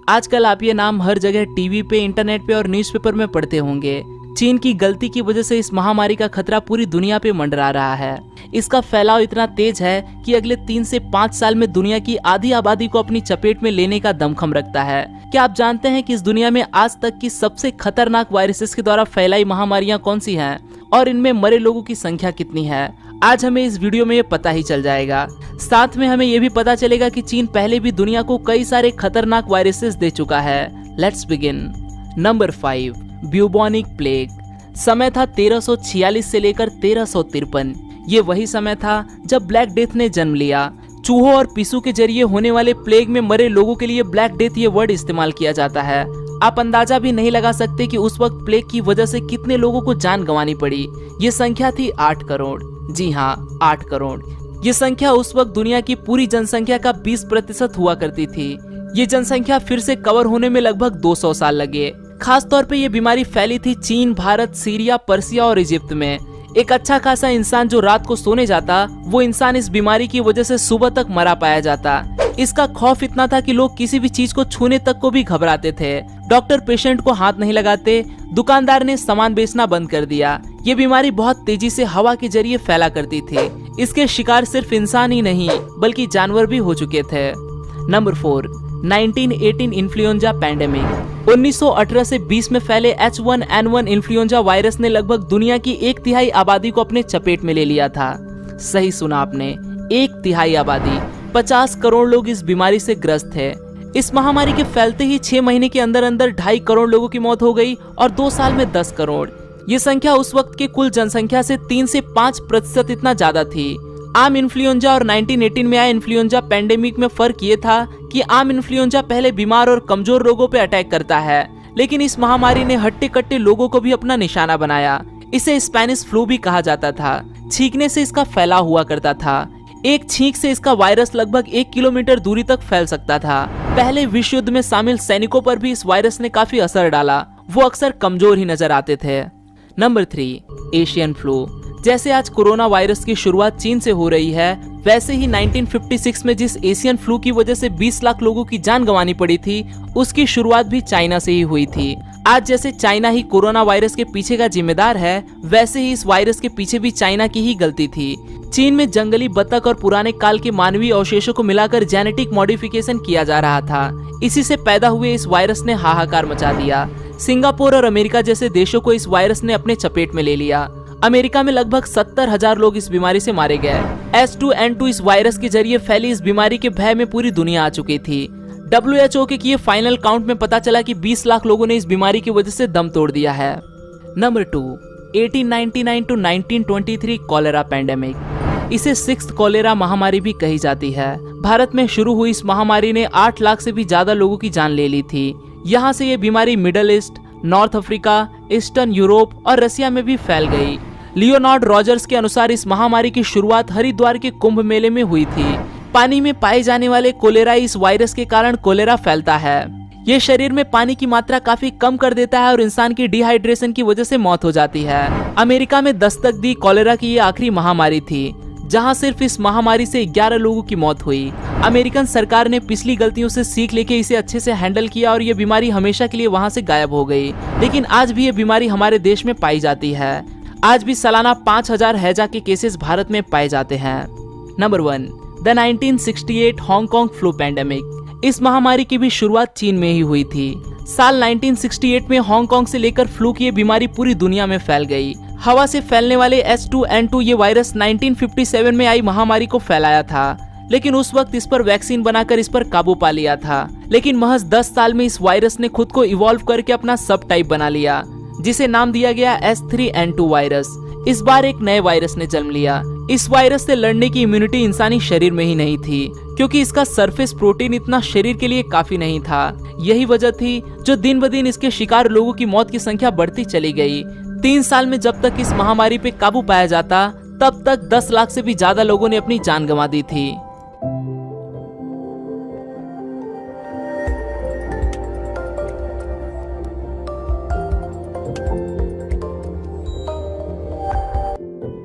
आजकल आप ये नाम हर जगह टीवी पे, इंटरनेट पे और न्यूज़पेपर में पढ़ते होंगे। चीन की गलती की वजह से इस महामारी का खतरा पूरी दुनिया पे मंडरा रहा है। इसका फैलाव इतना तेज है कि अगले 3 से 5 साल में दुनिया की आधी आबादी को अपनी चपेट में लेने का दमखम रखता है। क्या आप जानते हैं कि इस दुनिया में आज तक की सबसे खतरनाक वायरसेस के द्वारा फैलाई महामारियां कौन सी हैं और इनमें मरे लोगों की संख्या कितनी है? आज हमें इस वीडियो में ये पता ही चल जाएगा। साथ में हमें ये भी पता चलेगा कि चीन पहले भी दुनिया को कई सारे खतरनाक वायरसेस दे चुका है। Let's begin. Number 5, bubonic plague. समय था 1346 से लेकर 1353। ये वही समय था जब ब्लैक डेथ ने जन्म लिया। चूहों और पिस्सू के जरिए होने वाले प्लेग में मरे लोगों के लिए ब्लैक डेथ ये वर्ड इस्तेमाल किया जाता है। आप अंदाजा भी नहीं लगा सकते कि उस वक्त प्लेग की वजह से कितने लोगों को जान गंवानी पड़ी। ये संख्या थी 8 करोड़। जी हाँ, 8 करोड़। ये संख्या उस वक्त दुनिया की पूरी जनसंख्या का 20% हुआ करती थी। ये जनसंख्या फिर से कवर होने में लगभग 200 साल लगे। खास तौर पे ये बीमारी फैली थी चीन, भारत, सीरिया, पर्सिया और इजिप्ट में। एक अच्छा खासा इंसान जो रात को सोने जाता, वो इंसान इस बीमारी की वजह से सुबह तक मरा पाया जाता। इसका खौफ इतना था कि लोग किसी भी चीज को छूने तक को भी घबराते थे। डॉक्टर पेशेंट को हाथ नहीं लगाते। दुकानदार ने सामान बेचना बंद कर दिया। ये बीमारी बहुत तेजी से हवा के जरिए फैला करती थी। इसके शिकार सिर्फ इंसान ही नहीं बल्कि जानवर भी हो चुके थे। Number 4, 1918 influenza pandemic. 1918 से 20 में फैले H1N1 इन्फ्लुएंजा वायरस ने लगभग दुनिया की 1/3 आबादी को अपने चपेट में ले लिया था। सही सुना आपने, 1/3 आबादी। 50 करोड़ लोग इस बीमारी से ग्रस्त थे। इस महामारी के फैलते ही 6 महीने के अंदर अंदर 2.5 करोड़ लोगों की मौत हो गई और 2 साल में 10 करोड़। ये संख्या उस वक्त के कुल जनसंख्या से 3 से 5% इतना ज्यादा थी। आम इन्फ्लुएंजा और 1918 में आए इन्फ्लुएंजा पैंडेमिक में फर्क ये था कि आम इन्फ्लुएंजा पहले बीमार और कमजोर लोगों पे अटैक करता है, लेकिन इस महामारी ने हट्टे कट्टे लोगों को भी अपना निशाना बनाया। इसे स्पेनिश फ्लू भी कहा जाता था। छींकने से इसका फैलाव हुआ करता था। एक छींक से इसका वायरस लगभग 1 किलोमीटर दूरी तक फैल सकता था। पहले विश्व युद्ध में शामिल सैनिकों पर भी इस वायरस ने काफी असर डाला। वो अक्सर कमजोर ही नजर आते थे। Number 3, Asian flu. जैसे आज कोरोना वायरस की शुरुआत चीन से हो रही है, वैसे ही 1956 में जिस एशियन फ्लू की वजह से 20 लाख लोगों की जान गंवानी पड़ी थी, उसकी शुरुआत भी चाइना से ही हुई थी। आज जैसे चाइना ही कोरोना वायरस के पीछे का जिम्मेदार है, वैसे ही इस वायरस के पीछे भी चाइना की ही गलती थी। चीन में जंगली बतख और पुराने काल के मानवीय अवशेषों को मिलाकर जेनेटिक मॉडिफिकेशन किया जा रहा था। इसी से पैदा हुए इस वायरस ने हाहाकार मचा दिया। सिंगापुर और अमेरिका जैसे देशों को इस वायरस ने अपने चपेट में ले लिया। अमेरिका में लगभग 70,000 लोग इस बीमारी से मारे गए। H2N2 इस वायरस के जरिए फैली इस बीमारी के भय में पूरी दुनिया आ चुकी थी। WHO के किए फाइनल काउंट में पता चला कि 20 लाख लोगों ने इस बीमारी की वजह से दम तोड़ दिया है। Number 2, 1899 to 1923 cholera pandemic. इसे 6th कॉलेरा महामारी भी कही जाती है। भारत में शुरू हुई इस महामारी ने 8 लाख से भी ज्यादा लोगों की जान ले ली थी। यहाँ से ये बीमारी middle east, north Africa, eastern Europe और रसिया में भी फैल गई। लियोनार्ड रॉजर्स के अनुसार इस महामारी की शुरुआत हरिद्वार के कुंभ मेले में हुई थी। पानी में पाए जाने वाले कोलेरा इस वायरस के कारण कोलेरा फैलता है। ये शरीर में पानी की मात्रा काफी कम कर देता है और इंसान की डिहाइड्रेशन की वजह से मौत हो जाती है। अमेरिका में दस्तक दी कोलेरा की ये आखिरी महामारी थी, जहां सिर्फ इस महामारी से 11 लोगों की मौत हुई। अमेरिकन सरकार ने पिछली गलतियों से सीख लेके इसे अच्छे से हैंडल किया और ये बीमारी हमेशा के लिए वहां से गायब हो गई। लेकिन आज भी ये बीमारी हमारे देश में पाई जाती है। आज भी सालाना 5000 हैजा के केसेस भारत में पाए जाते हैं। Number 1, the 1968 Hong Kong flu pandemic. इस महामारी की भी शुरुआत चीन में ही हुई थी। साल 1968 में हांगकांग से लेकर फ्लू की ये बीमारी पूरी दुनिया में फैल गई। हवा से फैलने वाले H2N2 ये वायरस 1957 में आई महामारी को फैलाया था, लेकिन उस वक्त इस पर वैक्सीन बनाकर इस पर काबू पा लिया था। लेकिन महज 10 साल में इस वायरस ने खुद को इवॉल्व करके अपना सब टाइप बना लिया, जिसे नाम दिया गया H3N2 वायरस। इस बार एक नए वायरस ने जन्म लिया। इस वायरस से लड़ने की इम्यूनिटी इंसानी शरीर में ही नहीं थी, क्योंकि इसका सरफेस प्रोटीन इतना शरीर के लिए काफी नहीं था। यही वजह थी जो दिन ब दिन इसके शिकार लोगों की मौत की संख्या बढ़ती चली गई। 3 साल में जब तक इस महामारी पे काबू पाया जाता, तब तक 10 लाख से भी ज्यादा लोगों ने अपनी जान गंवा दी थी।